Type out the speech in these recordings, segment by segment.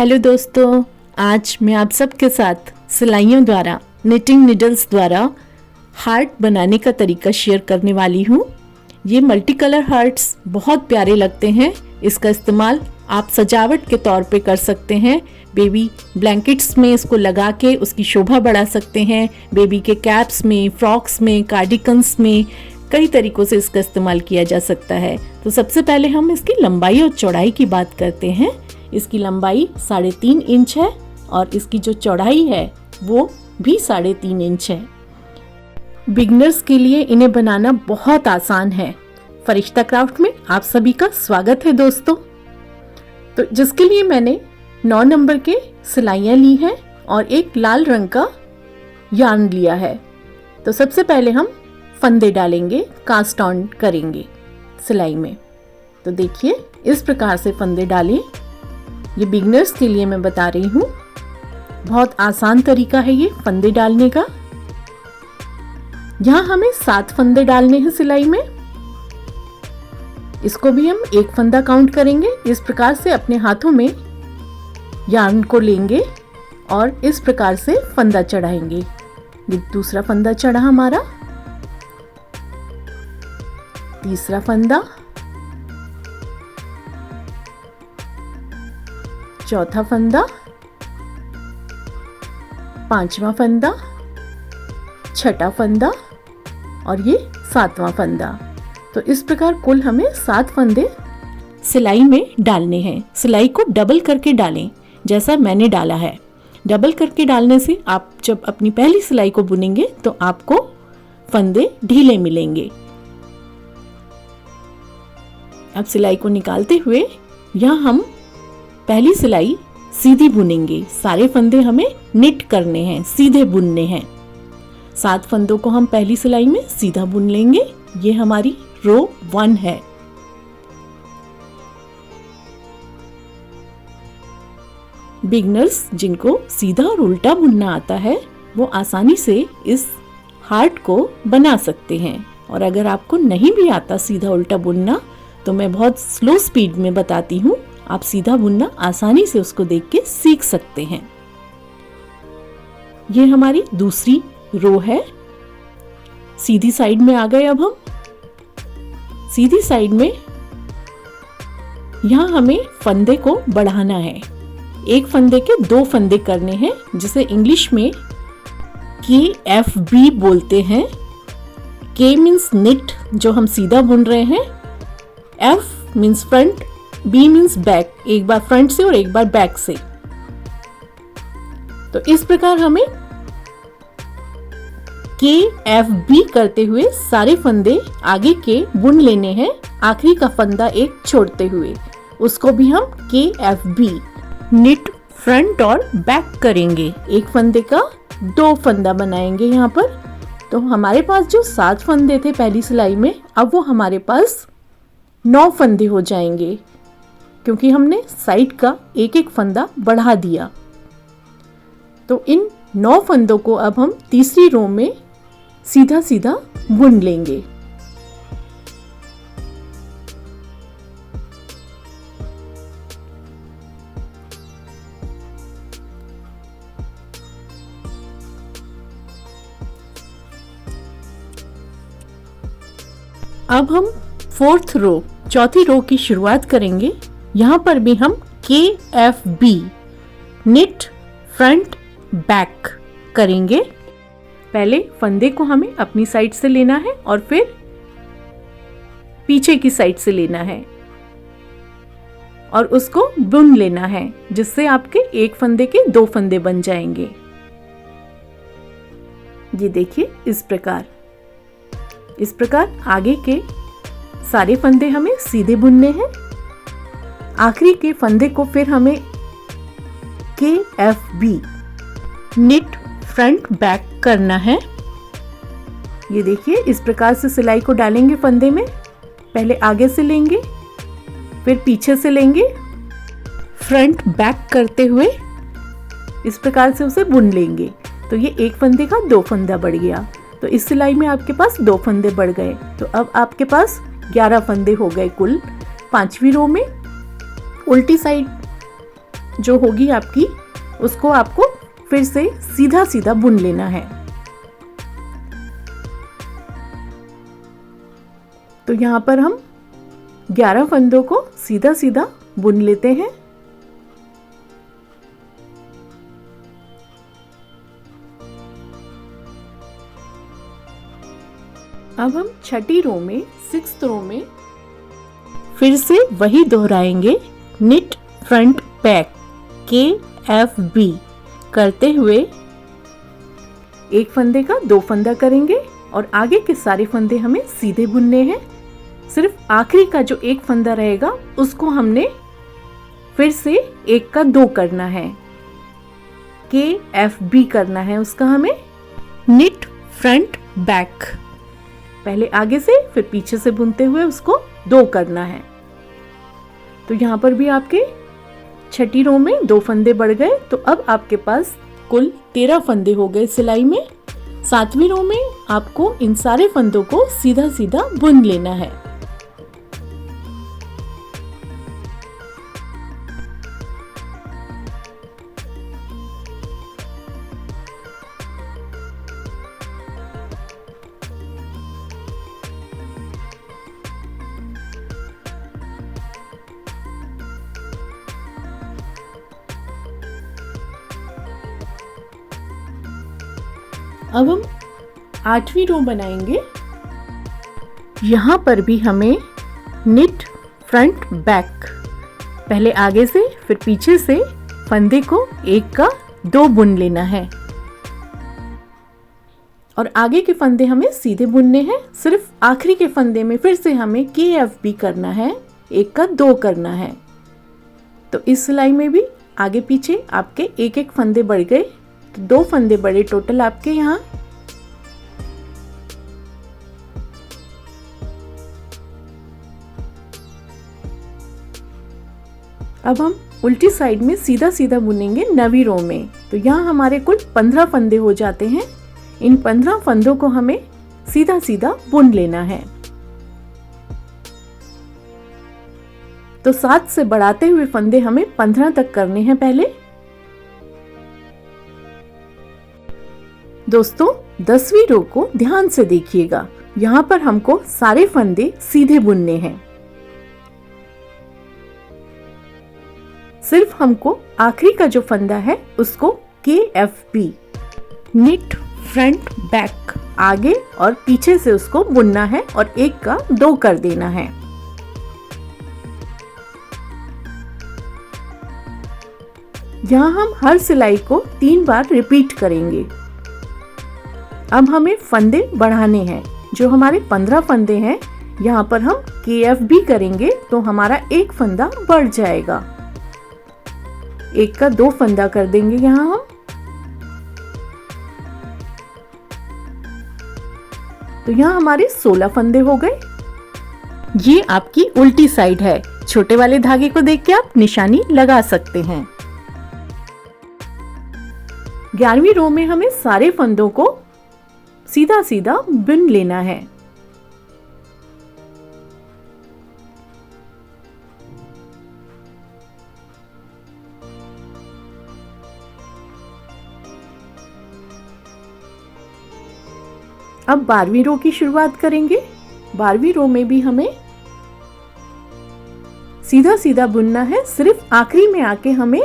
Hello दोस्तों, आज मैं आप सबके साथ सिलाइयों द्वारा निटिंग नीडल्स द्वारा हार्ट बनाने का तरीका शेयर करने वाली हूँ। ये मल्टी कलर हार्ट्स बहुत प्यारे लगते हैं। इसका इस्तेमाल आप सजावट के तौर पे कर सकते हैं। बेबी ब्लैंकेट्स में इसको लगा के उसकी शोभा बढ़ा सकते हैं। बेबी के कैप्स में, फ्रॉक्स में, कार्डिगन्स में कई तरीकों से इसका इस्तेमाल किया जा सकता है। तो सबसे पहले हम इसकी लंबाई और चौड़ाई की बात करते हैं। इसकी लंबाई 3.5 इंच है और इसकी जो चौड़ाई है वो भी 3.5 इंच है। बिगनर्स के लिए इन्हें बनाना बहुत आसान है। फरिश्ता क्राफ्ट में आप सभी का स्वागत है दोस्तों। तो जिसके लिए मैंने 9 नंबर के सिलाइयाँ ली हैं और एक लाल रंग का यार्न लिया है। तो सबसे पहले हम फंदे डालेंगे, कास्ट ऑन करेंगे सिलाई में। तो देखिए इस प्रकार से फंदे डालें। ये बिगनर्स के लिए मैं बता रही हूँ। बहुत आसान तरीका है ये फंदे डालने का। यहाँ हमें 7 फंदे डालने हैं सिलाई में। इसको भी हम एक फंदा काउंट करेंगे। इस प्रकार से अपने हाथों में यार्न को लेंगे और इस प्रकार से फंदा चढ़ाएंगे। ये दूसरा फंदा चढ़ा हमारा, तीसरा फंदा, चौथा फंदा, पांचवा फंदा, छठा फंदा और ये 7वां फंदा। तो इस प्रकार कुल हमें 7 फंदे सिलाई में डालने हैं। सिलाई को डबल करके डालें जैसा मैंने डाला है। डबल करके डालने से आप जब अपनी पहली सिलाई को बुनेंगे तो आपको फंदे ढीले मिलेंगे। अब सिलाई को निकालते हुए यहाँ हम पहली सिलाई सीधी बुनेंगे। सारे फंदे हमें निट करने हैं, सीधे बुनने हैं। 7 फंदों को हम पहली सिलाई में सीधा बुन लेंगे। ये हमारी रो 1 है। बिगनर्स जिनको सीधा और उल्टा बुनना आता है वो आसानी से इस हार्ट को बना सकते हैं। और अगर आपको नहीं भी आता सीधा उल्टा बुनना तो मैं बहुत स्लो स्पीड में बताती हूँ। आप सीधा बुनना आसानी से उसको देख के सीख सकते हैं। ये हमारी दूसरी रो है। सीधी साइड में आ गए। अब हम सीधी साइड में यहां हमें फंदे को बढ़ाना है। एक फंदे के 2 फंदे करने हैं, जिसे इंग्लिश में KFB बोलते हैं। K मीन्स निट, जो हम सीधा बुन रहे हैं। F means front, B means back, एक बार फ्रंट से और एक बार बैक से। तो इस प्रकार हमें KFB करते हुए सारे फंदे आगे के बुन लेने हैं। आखिरी का फंदा एक छोड़ते हुए उसको भी हम KFB निट फ्रंट और बैक करेंगे। एक फंदे का 2 फंदा बनाएंगे यहाँ पर। तो हमारे पास जो 7 फंदे थे पहली सिलाई में, अब वो हमारे पास 9 फंदे हो जाएंगे, क्योंकि हमने साइड का एक एक फंदा बढ़ा दिया। तो इन 9 फंदों को अब हम तीसरी रो में सीधा सीधा बुन लेंगे। अब हम 4th रो, चौथी रो की शुरुआत करेंगे। यहाँ पर भी हम KFB निट फ्रंट बैक करेंगे। पहले फंदे को हमें अपनी साइड से लेना है और फिर पीछे की साइड से लेना है और उसको बुन लेना है, जिससे आपके एक फंदे के 2 फंदे बन जाएंगे। ये देखिए इस प्रकार आगे के सारे फंदे हमें सीधे बुनने हैं। आखिरी के फंदे को फिर हमें KFB निट फ्रंट बैक करना है। ये देखिए इस प्रकार से सिलाई को डालेंगे फंदे में। पहले आगे से लेंगे, फिर पीछे से लेंगे, फ्रंट बैक करते हुए इस प्रकार से उसे बुन लेंगे। तो ये एक फंदे का 2 फंदा बढ़ गया। तो इस सिलाई में आपके पास 2 फंदे बढ़ गए। तो अब आपके पास 11 फंदे हो गए कुल। 5वीं रो में उल्टी साइड जो होगी आपकी, उसको आपको फिर से सीधा सीधा बुन लेना है। तो यहाँ पर हम 11 फंदों को सीधा सीधा बुन लेते हैं। अब हम छठी रो में, 6th रो में फिर से वही दोहराएंगे, निट फ्रंट बैक KFB करते हुए एक फंदे का 2 फंदा करेंगे और आगे के सारे फंदे हमें सीधे बुनने हैं। सिर्फ आखिरी का जो एक फंदा रहेगा उसको हमने फिर से 1 का 2 करना है, KFB करना है उसका हमें। निट फ्रंट बैक, पहले आगे से फिर पीछे से बुनते हुए उसको 2 करना है। तो यहाँ पर भी आपके छठी रो में 2 फंदे बढ़ गए, तो अब आपके पास कुल 13 फंदे हो गए सिलाई में। 7वीं रो में आपको इन सारे फंदों को सीधा सीधा बुन लेना है। अब हम 8वीं रो बनाएंगे। यहाँ पर भी हमें निट फ्रंट बैक, पहले आगे से फिर पीछे से फंदे को 1 का 2 बुन लेना है और आगे के फंदे हमें सीधे बुनने हैं। सिर्फ आखिरी के फंदे में फिर से हमें KFB करना है, 1 का 2 करना है। तो इस सिलाई में भी आगे पीछे आपके 1-1 फंदे बढ़ गए, तो 2 फंदे बड़े टोटल आपके यहाँ। अब हम उल्टी साइड में सीधा सीधा बुनेंगे 9वीं रो में। तो यहाँ हमारे कुल 15 फंदे हो जाते हैं। इन 15 फंदों को हमें सीधा सीधा बुन लेना है। तो 7 से बढ़ाते हुए फंदे हमें 15 तक करने हैं पहले। दोस्तों 10वीं रो को ध्यान से देखिएगा, यहाँ पर हमको सारे फंदे सीधे बुनने हैं। सिर्फ हमको आखिरी का जो फंदा है उसको KFB, निट फ्रंट बैक, आगे और पीछे से उसको बुनना है और 1 का 2 कर देना है। यहाँ हम हर सिलाई को 3 बार रिपीट करेंगे। अब हमें फंदे बढ़ाने हैं। जो हमारे 15 फंदे हैं, यहाँ पर हम KFB करेंगे तो हमारा 1 फंदा बढ़ जाएगा, 1 का 2 फंदा कर देंगे यहाँ हम। तो यहाँ हमारे 16 फंदे हो गए। ये आपकी उल्टी साइड है। छोटे वाले धागे को देख के आप निशानी लगा सकते हैं। 11वीं रो में हमें सारे फंदों को सीधा सीधा बुन लेना है। अब 12वीं रो की शुरुआत करेंगे। 12वीं रो में भी हमें सीधा सीधा बुनना है। सिर्फ आखिरी में आके हमें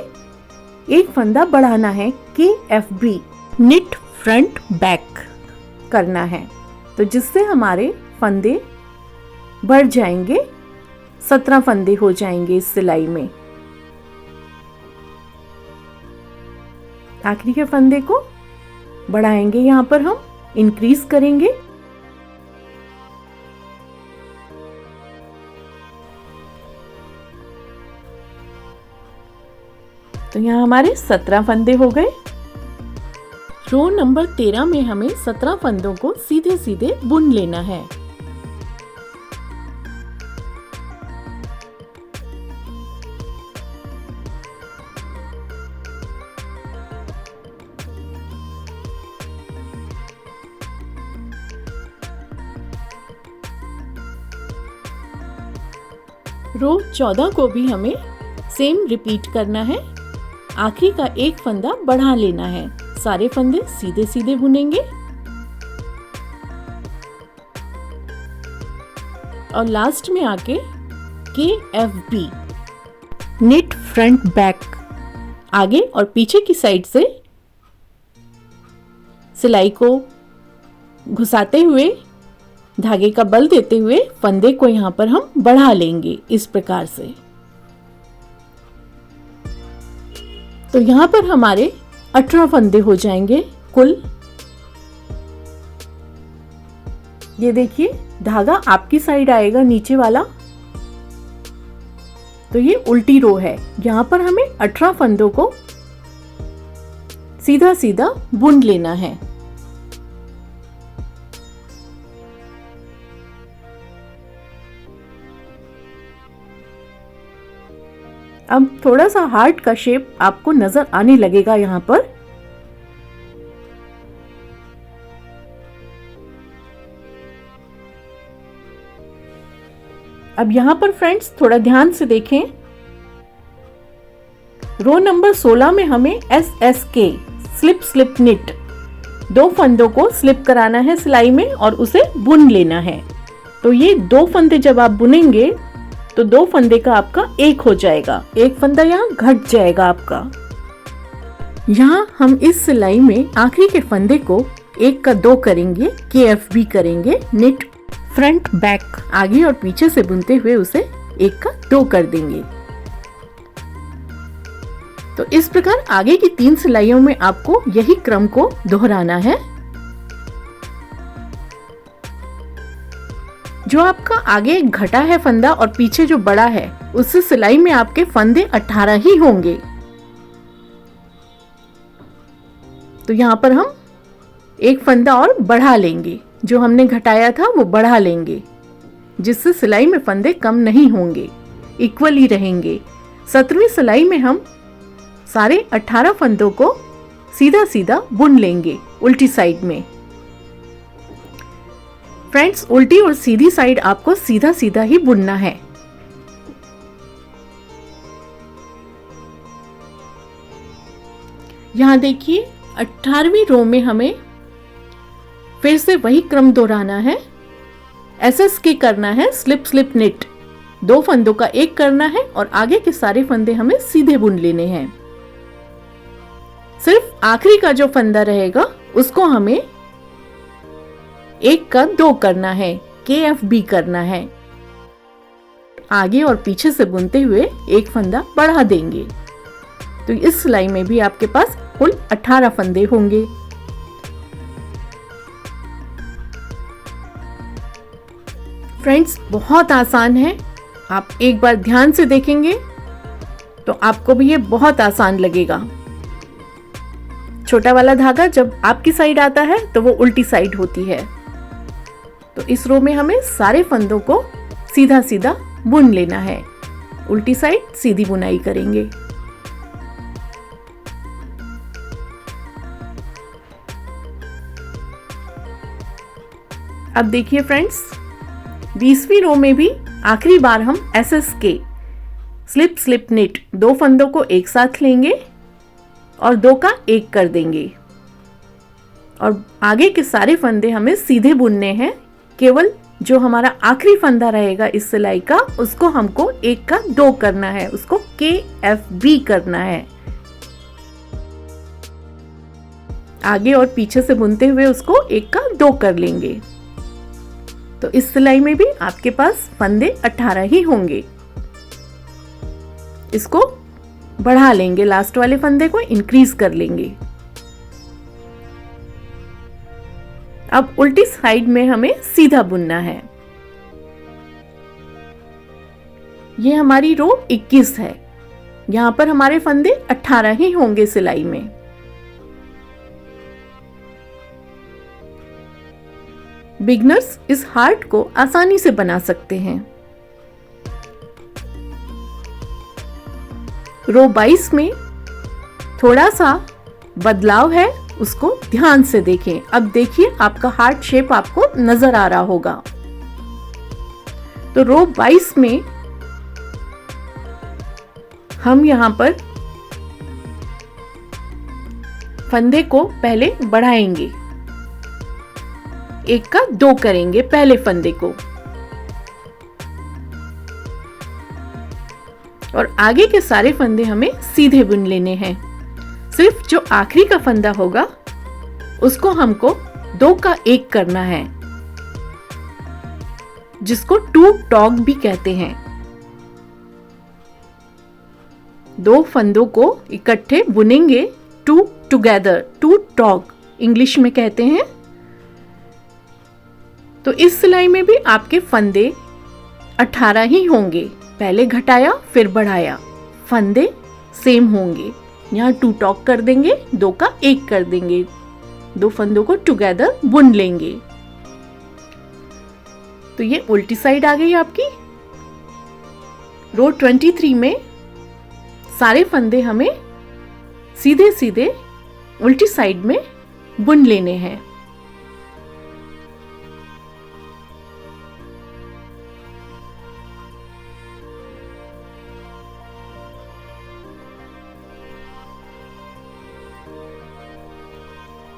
1 फंदा बढ़ाना है, KFB, निट फ्रंट बैक करना है। तो जिससे हमारे फंदे बढ़ जाएंगे, 17 फंदे हो जाएंगे इस सिलाई में। आखिरी के फंदे को बढ़ाएंगे, यहाँ पर हम इंक्रीज करेंगे। तो यहाँ हमारे 17 फंदे हो गए। रो नंबर 13 में हमें 17 फंदों को सीधे सीधे बुन लेना है। रो 14 को भी हमें सेम रिपीट करना है। आखिरी का एक फंदा बढ़ा लेना है। सारे फंदे सीधे सीधे बुनेंगे और लास्ट में आके KFB निट फ्रंट बैक, आगे और पीछे की साइड से सिलाई को घुसाते हुए, धागे का बल देते हुए फंदे को यहाँ पर हम बढ़ा लेंगे इस प्रकार से। तो यहाँ पर हमारे 18 फंदे हो जाएंगे कुल। ये देखिए धागा आपकी साइड आएगा नीचे वाला, तो ये उल्टी रो है। यहाँ पर हमें 18 फंदों को सीधा सीधा बुन लेना है। अब थोड़ा सा हार्ट का शेप आपको नजर आने लगेगा यहाँ पर। अब यहाँ पर फ्रेंड्स थोड़ा ध्यान से देखें, रो नंबर 16 में हमें SSK स्लिप स्लिप निट 2 फंदों को स्लिप कराना है सिलाई में और उसे बुन लेना है। तो ये 2 फंदे जब आप बुनेंगे तो 2 फंदे का आपका एक हो जाएगा, एक फंदा यहाँ घट जाएगा आपका। यहाँ हम इस सिलाई में आखिरी के फंदे को 1 का 2 करेंगे, KFB करेंगे, निट फ्रंट बैक, आगे और पीछे से बुनते हुए उसे 1 का 2 कर देंगे। तो इस प्रकार आगे की 3 सिलाइयों में आपको यही क्रम को दोहराना है। जो आपका आगे घटा है फंदा और पीछे जो बड़ा है, उस सिलाई में आपके फंदे 18 ही होंगे। तो यहाँ पर हम 1 फंदा और बढ़ा लेंगे, जो हमने घटाया था वो बढ़ा लेंगे, जिससे सिलाई में फंदे कम नहीं होंगे, इक्वल ही रहेंगे। 17वीं सिलाई में हम सारे 18 फंदों को सीधा सीधा बुन लेंगे उल्टी साइड में। फ्रेंड्स, उल्टी और सीधी साइड आपको सीधा सीधा ही बुनना है। यहां देखिए 18वीं रो में हमें फिर से वही क्रम दोहराना है। SSK करना है, स्लिप स्लिप निट 2 फंदों का 1 करना है और आगे के सारे फंदे हमें सीधे बुन लेने हैं। सिर्फ आखिरी का जो फंदा रहेगा उसको हमें 1 का 2 करना है, KFB करना है। आगे और पीछे से बुनते हुए 1 फंदा बढ़ा देंगे। तो इस सिलाई में भी आपके पास कुल 18 फंदे होंगे। फ्रेंड्स, बहुत आसान है, आप एक बार ध्यान से देखेंगे तो आपको भी ये बहुत आसान लगेगा। छोटा वाला धागा जब आपकी साइड आता है तो वो उल्टी साइड होती है। तो इस रो में हमें सारे फंदों को सीधा सीधा बुन लेना है, उल्टी साइड सीधी बुनाई करेंगे। अब देखिए फ्रेंड्स, 20वीं रो में भी आखिरी बार हम SSK स्लिप स्लिप निट 2 फंदों को एक साथ लेंगे और 2 का 1 कर देंगे और आगे के सारे फंदे हमें सीधे बुनने हैं। केवल जो हमारा आखिरी फंदा रहेगा इस सिलाई का, उसको हमको 1 का 2 करना है, उसको KFB करना है। आगे और पीछे से बुनते हुए उसको 1 का 2 कर लेंगे। तो इस सिलाई में भी आपके पास फंदे 18 ही होंगे। इसको बढ़ा लेंगे, लास्ट वाले फंदे को इंक्रीज कर लेंगे। अब उल्टी साइड में हमें सीधा बुनना है। ये हमारी रो 21 है। यहां पर हमारे फंदे 18 ही होंगे सिलाई में। बिगनर्स इस हार्ट को आसानी से बना सकते हैं। रो 22 में थोड़ा सा बदलाव है, उसको ध्यान से देखें। अब देखिए आपका हार्ट शेप आपको नजर आ रहा होगा। तो रो 22 में हम यहां पर फंदे को पहले बढ़ाएंगे, एक का 2 करेंगे पहले फंदे को, और आगे के सारे फंदे हमें सीधे बुन लेने हैं। सिर्फ जो आखिरी का फंदा होगा उसको हमको 2 का 1 करना है, जिसको 2 टॉग भी कहते हैं। 2 फंदों को इकट्ठे बुनेंगे, 2 टुगेदर, 2 टॉग इंग्लिश में कहते हैं। तो इस सिलाई में भी आपके फंदे 18 ही होंगे, पहले घटाया फिर बढ़ाया, फंदे सेम होंगे। यहाँ 2 टॉग कर देंगे, 2 का 1 कर देंगे, 2 फंदों को टुगेदर बुन लेंगे। तो ये उल्टी साइड आ गई आपकी। रो 23 में सारे फंदे हमें सीधे सीधे उल्टी साइड में बुन लेने हैं।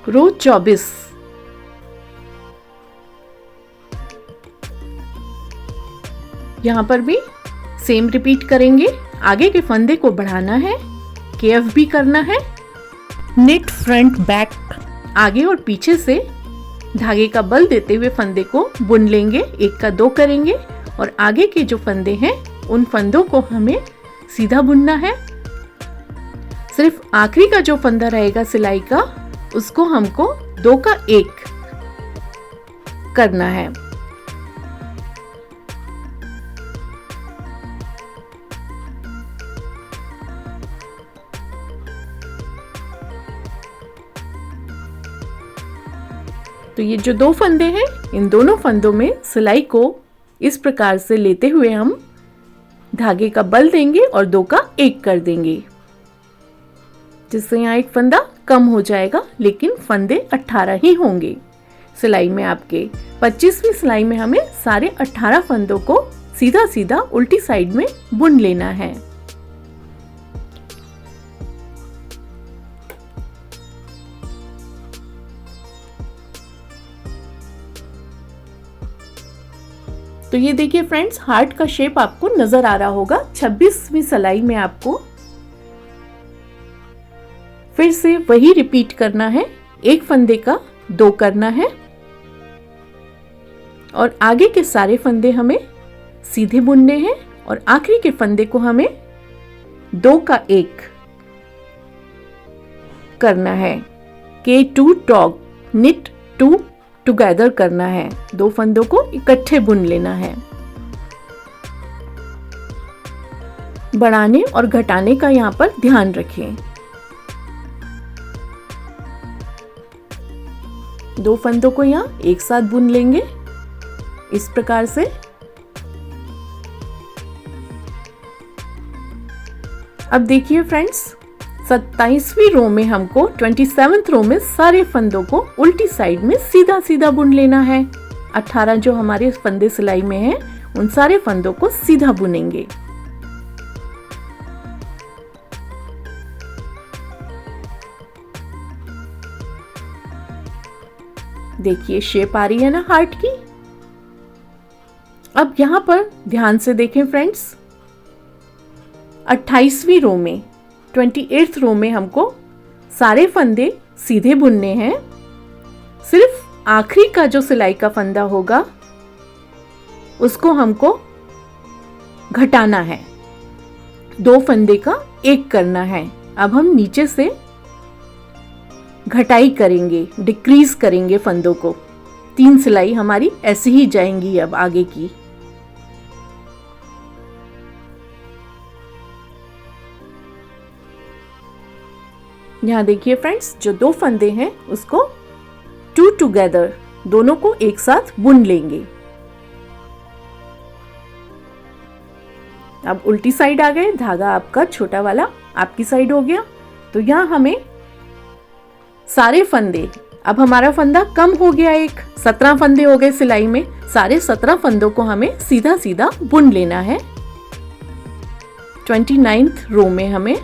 रो 24 यहां पर भी सेम रिपीट करेंगे। आगे के फंदे को बढ़ाना है, केएफ भी करना है, निट फ्रंट बैक, आगे और पीछे से धागे का बल देते हुए फंदे को बुन लेंगे, एक का 2 करेंगे, और आगे के जो फंदे हैं उन फंदों को हमें सीधा बुनना है। सिर्फ आखिरी का जो फंदा रहेगा सिलाई का, उसको हमको 2 का 1 करना है। तो ये जो 2 फंदे हैं, इन दोनों फंदों में सिलाई को इस प्रकार से लेते हुए हम धागे का बल देंगे और 2 का 1 कर देंगे, जिससे यहाँ एक फंदा कम हो जाएगा, लेकिन फंदे 18 ही होंगे। सिलाई में आपके 25वीं सिलाई में हमें सारे 18 फंदों को सीधा सीधा उल्टी साइड में बुन लेना है। तो ये देखिए फ्रेंड्स, हार्ट का शेप आपको नजर आ रहा होगा। 26वीं सिलाई में आपको फिर से वही रिपीट करना है, एक फंदे का 2 करना है, और आगे के सारे फंदे हमें सीधे बुनने हैं, और आखिरी के फंदे को हमें 2 का 1 करना है। K2 टॉग, निट 2 टुगेदर करना है, 2 फंदों को इकट्ठे बुन लेना है। बढ़ाने और घटाने का यहाँ पर ध्यान रखें। 2 फंदों को यहाँ एक साथ बुन लेंगे इस प्रकार से। अब देखिए फ्रेंड्स, 27वीं रो में हमको 27th रो में सारे फंदों को उल्टी साइड में सीधा सीधा बुन लेना है। 18 जो हमारे फंदे सिलाई में हैं, उन सारे फंदों को सीधा बुनेंगे। देखिए शेप आ रही है ना हार्ट की। अब यहां पर ध्यान से देखें फ्रेंड्स, 28वीं रो में 28th रो में हमको सारे फंदे सीधे बुनने हैं। सिर्फ आखिरी का जो सिलाई का फंदा होगा उसको हमको घटाना है, 2 फंदे का 1 करना है। अब हम नीचे से घटाई करेंगे, डिक्रीज करेंगे फंदों को। 3 सिलाई हमारी ऐसी ही जाएंगी अब आगे की। यहाँ देखिए फ्रेंड्स, जो 2 फंदे हैं उसको 2 टुगेदर, दोनों को एक साथ बुन लेंगे। अब उल्टी साइड आ गए, धागा आपका छोटा वाला आपकी साइड हो गया। तो यहाँ हमें सारे फंदे, अब हमारा फंदा कम हो गया, 17 फंदे हो गए सिलाई में। सारे 17 फंदों को हमें सीधा सीधा बुन लेना है। 29th रो में हमें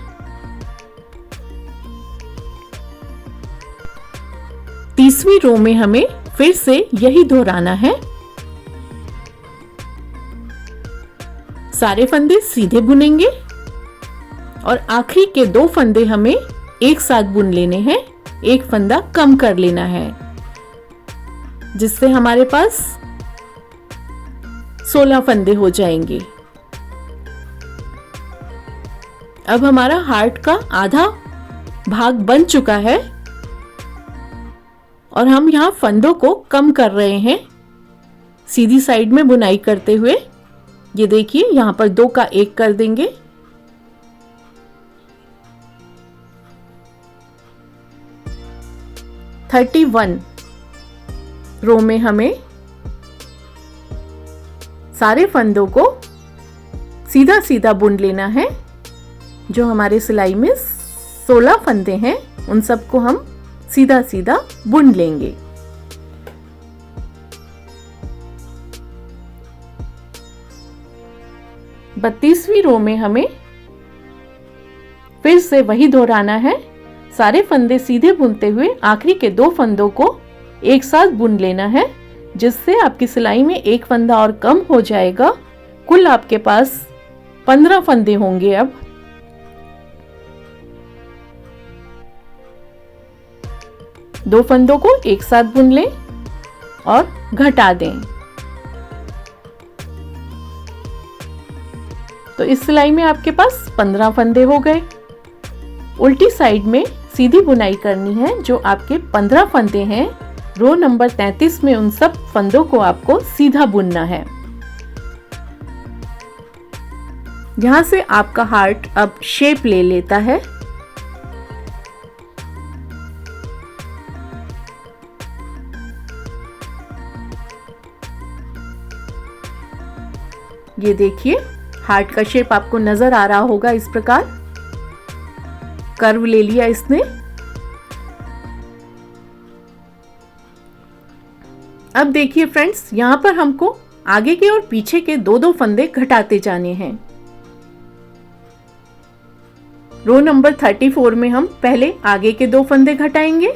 30वीं रो में हमें फिर से यही दोहराना है। सारे फंदे सीधे बुनेंगे और आखिरी के 2 फंदे हमें एक साथ बुन लेने हैं, एक फंदा कम कर लेना है, जिससे हमारे पास 16 फंदे हो जाएंगे। अब हमारा हार्ट का आधा भाग बन चुका है और हम यहाँ फंदों को कम कर रहे हैं सीधी साइड में बुनाई करते हुए। ये देखिए, यहाँ पर 2 का 1 कर देंगे। थर्टी 31 रो में हमें सारे फंदों को सीधा सीधा बुन लेना है। जो हमारे सिलाई में 16 फंदे हैं उन सबको हम सीधा सीधा बुन लेंगे। बत्तीसवीं रो में हमें फिर से वही दोहराना है। सारे फंदे सीधे बुनते हुए आखिरी के 2 फंदों को एक साथ बुन लेना है, जिससे आपकी सिलाई में एक फंदा और कम हो जाएगा। कुल आपके पास 15 फंदे होंगे। अब दो फंदों को एक साथ बुन लें और घटा दें। तो इस सिलाई में आपके पास 15 फंदे हो गए। उल्टी साइड में सीधी बुनाई करनी है। जो आपके 15 फंदे हैं, रो नंबर 33 में उन सब फंदों को आपको सीधा बुनना है। यहां से आपका हार्ट अब शेप ले लेता है। ये देखिए, हार्ट का शेप आपको नजर आ रहा होगा। इस प्रकार कर्व ले लिया इसने। अब देखिए फ्रेंड्स, यहां पर हमको आगे के और पीछे के 2-2 फंदे घटाते जाने हैं। रो नंबर 34 में हम पहले आगे के 2 फंदे घटाएंगे।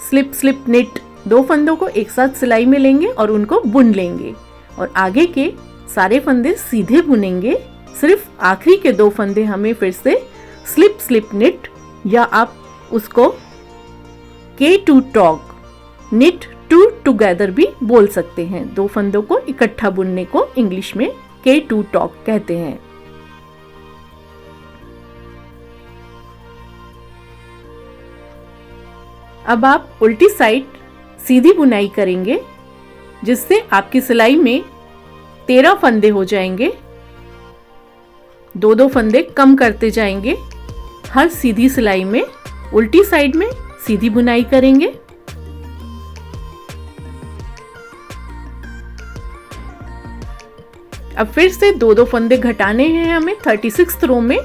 स्लिप स्लिप निट 2 फंदों को एक साथ सिलाई में लेंगे और उनको बुन लेंगे और आगे के सारे फंदे सीधे बुनेंगे। सिर्फ आखिरी के 2 फंदे हमें फिर से स्लिप स्लिप निट, या आप उसको K2 टॉग, निट टू टुगेदर भी बोल सकते हैं। 2 फंदों को इकट्ठा बुनने को इंग्लिश में K2 टॉग कहते हैं। अब आप उल्टी साइड सीधी बुनाई करेंगे, जिससे आपकी सिलाई में 13 फंदे हो जाएंगे। 2-2 फंदे कम करते जाएंगे। हर सीधी सिलाई में उल्टी साइड में सीधी बुनाई करेंगे। अब फिर से 2-2 फंदे घटाने हैं हमें 36 रो में।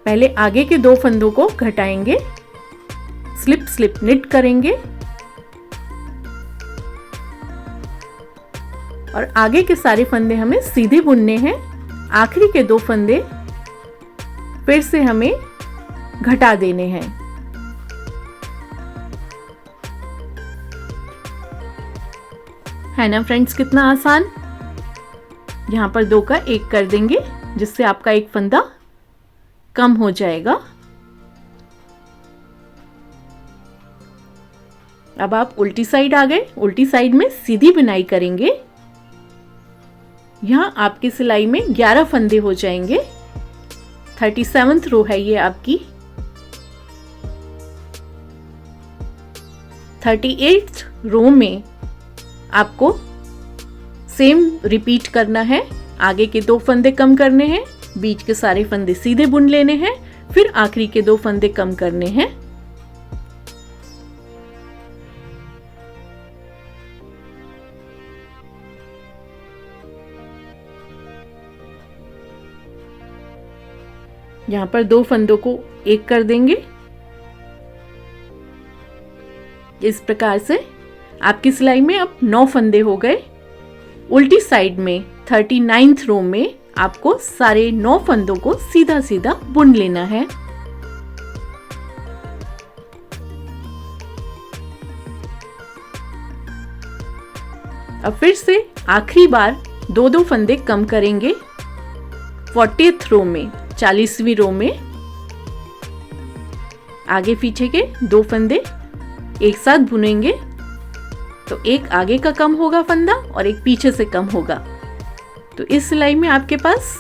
पहले आगे के 2 फंदों को घटाएंगे, स्लिप स्लिप निट करेंगे और आगे के सारे फंदे हमें सीधे बुनने हैं। आखिरी के 2 फंदे फिर से हमें घटा देने हैं। है ना फ्रेंड्स, कितना आसान। यहां पर 2 का 1 कर देंगे, जिससे आपका एक फंदा कम हो जाएगा। अब आप उल्टी साइड आ गए। उल्टी साइड में सीधी बुनाई करेंगे। यहां आपकी सिलाई में 11 फंदे हो जाएंगे। 37th रो है ये आपकी। 38th रो में आपको सेम रिपीट करना है। आगे के 2 फंदे कम करने हैं, बीच के सारे फंदे सीधे बुन लेने हैं, फिर आखिरी के 2 फंदे कम करने हैं। यहां पर 2 फंदों को 1 कर देंगे। इस प्रकार से आपकी सिलाई में अब 9 फंदे हो गए। उल्टी साइड में 39th रो में आपको सारे 9 फंदों को सीधा सीधा बुन लेना है। अब फिर से आखिरी बार 2 फंदे कम करेंगे 40th रो में, 40वीं रो में। आगे पीछे के 2 फंदे एक साथ बुनेंगे तो एक आगे का कम होगा फंदा और एक पीछे से कम होगा। तो इस सिलाई में आपके पास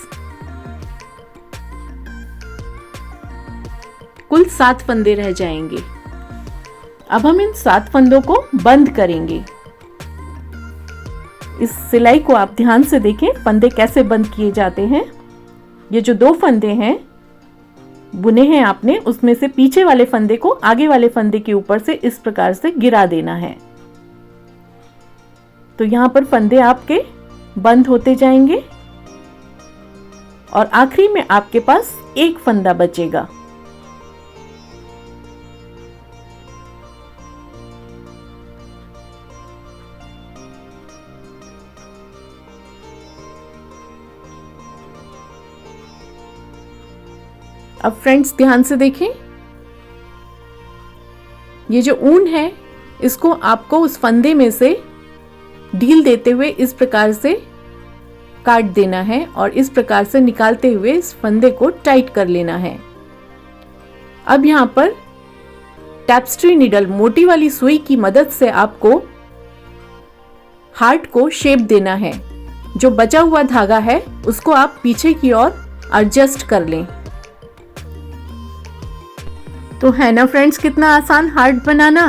कुल 7 फंदे रह जाएंगे। अब हम इन 7 फंदों को बंद करेंगे। इस सिलाई को आप ध्यान से देखें, फंदे कैसे बंद किए जाते हैं। ये जो 2 फंदे हैं बुने हैं आपने, उसमें से पीछे वाले फंदे को आगे वाले फंदे के ऊपर से इस प्रकार से गिरा देना है। तो यहां पर फंदे आपके बंद होते जाएंगे और आखिरी में आपके पास एक फंदा बचेगा। अब फ्रेंड्स ध्यान से देखें, ये जो ऊन है इसको आपको उस फंदे में से ढील देते हुए इस प्रकार से काट देना है और इस प्रकार से निकालते हुए इस फंदे को टाइट कर लेना है। अब यहां पर टैपेस्ट्री नीडल, मोटी वाली सुई की मदद से आपको हार्ट को शेप देना है। जो बचा हुआ धागा है उसको आप पीछे की ओर एडजस्ट कर लें। तो है ना फ्रेंड्स कितना आसान हार्ट बनाना।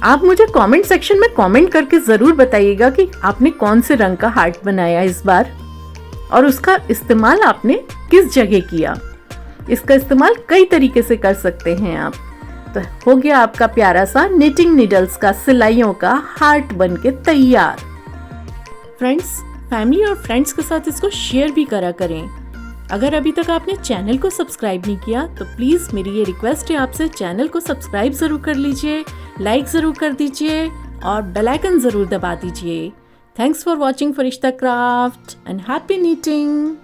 आप मुझे कमेंट सेक्शन में कमेंट करके जरूर बताइएगा कि आपने कौन से रंग का हार्ट बनाया इस बार और उसका इस्तेमाल आपने किस जगह किया। इसका इस्तेमाल कई तरीके से कर सकते हैं आप। तो हो गया आपका प्यारा सा निटिंग नीडल्स का सिलाइयों का हार्ट बनके तैयार। फ्रेंड्स, फैमिली और फ्रेंड्स के साथ इसको शेयर भी करा करें। अगर अभी तक आपने चैनल को सब्सक्राइब नहीं किया तो प्लीज़ मेरी ये रिक्वेस्ट है आपसे, चैनल को सब्सक्राइब ज़रूर कर लीजिए, लाइक ज़रूर कर दीजिए और बेल आइकन ज़रूर दबा दीजिए। Thanks for watching Firishta craft and happy knitting.